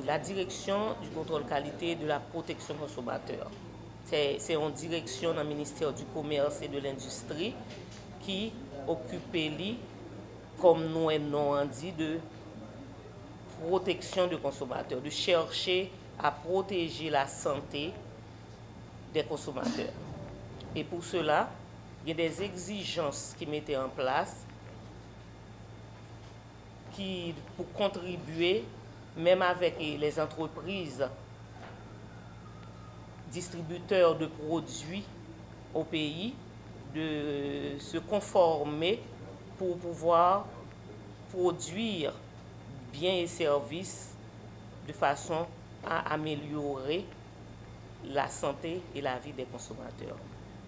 la direction du contrôle qualité et de la protection consommateur. C'est une direction dans le ministère du Commerce et de l'Industrie qui occupe, comme nous avons dit, de protection des consommateurs, de chercher à protéger la santé des consommateurs. Et pour cela, il y a des exigences qui mettaient en place pour contribuer, même avec les entreprises distributeurs de produits au pays, de se conformer pour pouvoir produire biens et services de façon à améliorer la santé et la vie des consommateurs.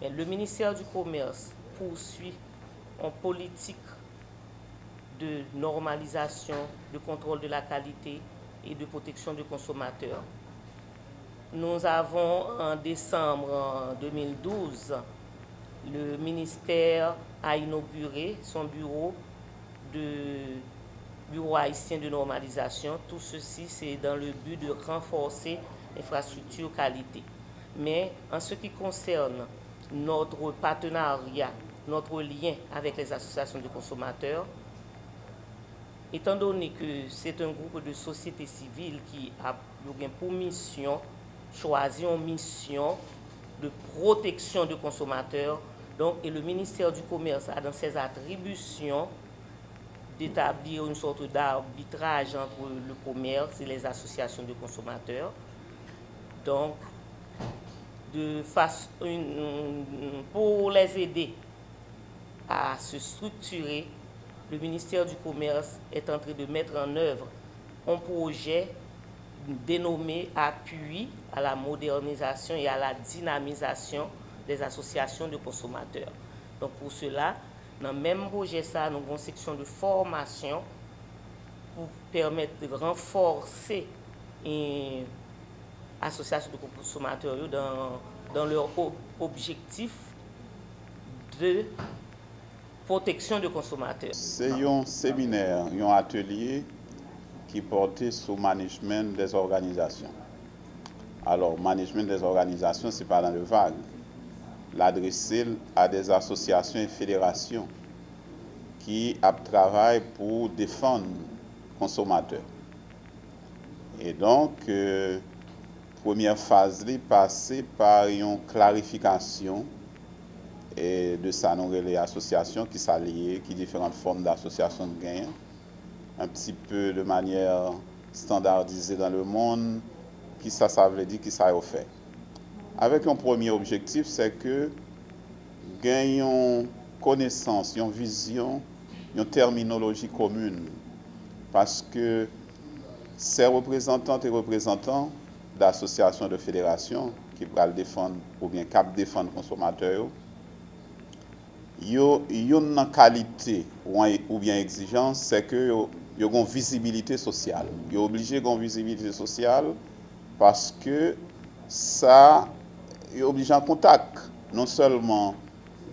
Mais le ministère du Commerce poursuit une politique de normalisation, de contrôle de la qualité et de protection du consommateur. Nous avons en décembre 2012, le ministère a inauguré son bureau haïtien de normalisation. Tout ceci, c'est dans le but de renforcer l'infrastructure qualité. Mais en ce qui concerne notre partenariat, notre lien avec les associations de consommateurs, étant donné que c'est un groupe de société civile qui a pour mission, choisi une mission de protection des consommateurs, donc, et le ministère du Commerce a dans ses attributions d'établir une sorte d'arbitrage entre le commerce et les associations de consommateurs. Donc, pour les aider à se structurer, le ministère du Commerce est en train de mettre en œuvre un projet dénommé Appui à la modernisation et à la dynamisation des associations de consommateurs. Donc pour cela, dans le même projet, nous avons une section de formation pour permettre de renforcer l'association de consommateurs dans leur objectif de protection des consommateurs. C'est un séminaire, un atelier qui portait sur le management des organisations. Alors, management des organisations, ce n'est pas dans le vague. L'adresser à des associations et fédérations qui travaillent pour défendre les consommateurs. Et donc, première phase, est passée par une clarification et de ça, nous les associations qui s'allient, qui différentes formes d'associations de gain, un petit peu de manière standardisée dans le monde, qui ça veut dire, qui ça a fait. Avec un premier objectif, c'est que gagnons connaissance, une vision, une terminologie commune, parce que ces représentantes et représentants d'associations de fédérations qui veulent défendre ou bien cap défendre les consommateurs, une qualité ou bien exigence, c'est que y a une visibilité sociale. Ils sont obligés d'avoir une visibilité sociale parce que ça est obligé en contact, non seulement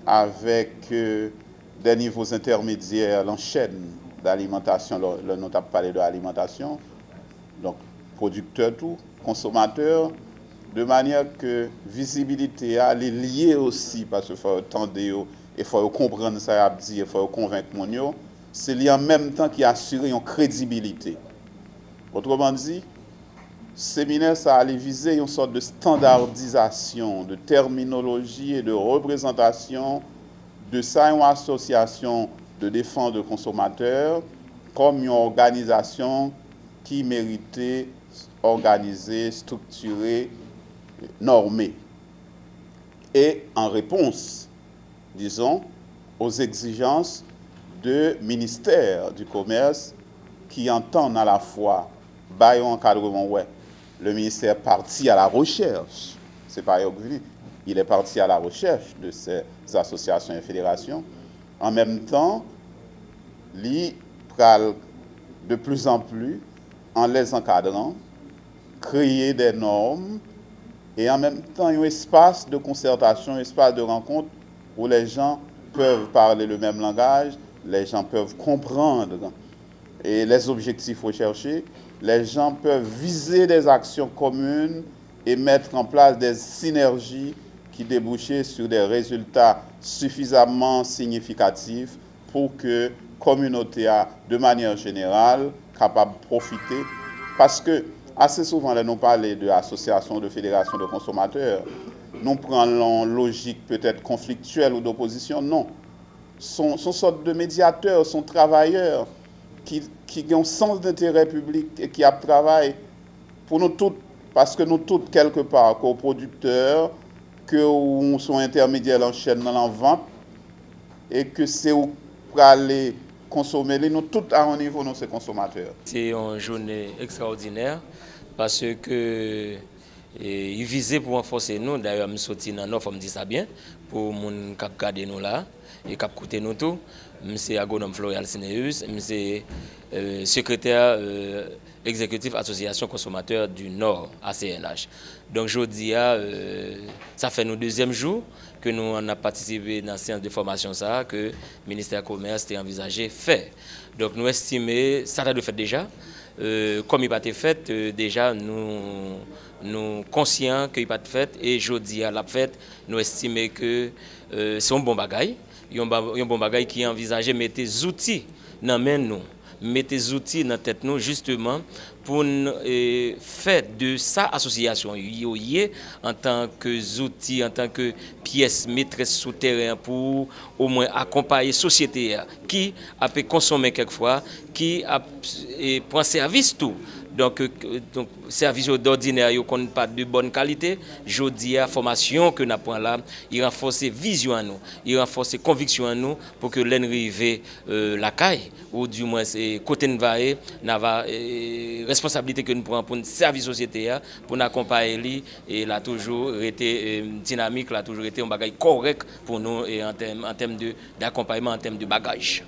avec des niveaux intermédiaires, l'enchaîne d'alimentation, nous avons parlé de l'alimentation, donc producteurs, tout, consommateurs, de manière que visibilité est liée aussi, parce qu'il faut attendre, il faut comprendre ça, il faut convaincre les gens, c'est lié en même temps qui assure une crédibilité. Autrement dit, le séminaire, ça allait viser une sorte de standardisation, de terminologie et de représentation de ça, une association de défense de consommateurs comme une organisation qui méritait organisée, structurée, normée. Et en réponse, disons, aux exigences du ministère du Commerce qui entendent à la fois un encadrement, ouais, le ministère parti à la recherche, c'est pas Yorkville, il est parti à la recherche de ces associations et fédérations. En même temps, il de plus en plus, en les encadrant, créer des normes et en même temps un espace de concertation, un espace de rencontre où les gens peuvent parler le même langage, les gens peuvent comprendre et les objectifs recherchés les gens peuvent viser des actions communes et mettre en place des synergies qui débouchent sur des résultats suffisamment significatifs pour que la communauté, de manière générale, capable de profiter. Parce que assez souvent, là, nous parlons de l'association de fédération de consommateurs. Nous prenons logique peut-être conflictuelle ou d'opposition. Non. Sont sorte de médiateurs, sont travailleurs qui ont un sens d'intérêt public et qui travaillent pour nous tous, parce que nous tous, quelque part, que producteurs, que nous sommes intermédiaires en chaîne dans la vente, et que c'est où pour aller consommer, nous tous à un niveau, nous sommes consommateurs. C'est une journée extraordinaire parce que il visait pour renforcer nous. D'ailleurs, je suis sorti dans Nord, me dit ça bien, pour les gens qui regardent nous là et qui écoutent nous tout. Je suis agronome Florial Sineus, je suis secrétaire exécutif Association consommateurs du Nord, ACNH. Donc, aujourd'hui, ça fait nos deuxième jour que nous avons participé dans la séance de formation ça, que le ministère du Commerce a envisagé faire. Donc, nous estimons, ça a été fait déjà. Comme il n'a pas été fait, déjà, nous conscients qu'il n'a pas été fait et aujourd'hui à la fête, nous estimons que c'est un bon bagage. Un bon bagage qui est envisagé de mettre des outils dans les mains nous, mettre des outils dans la tête nous justement pour faire de sa association en tant que outils, en tant que pièce maîtresse sous terrain pour au moins accompagner la société qui a pu consommer quelquefois, qui prend service tout. Donc service d'ordinaire, il n'y a pas de bonne qualité. Je dis la formation que nous avons là, il renforce la vision à nous, il renforce la conviction à nous pour que l'arrivée la caille, ou du moins côté de la responsabilité que nous prenons pour le service société, pour nous accompagner, et il a toujours été dynamique, il a toujours été un bagage correct pour nous et en termes d'accompagnement, en termes de bagage.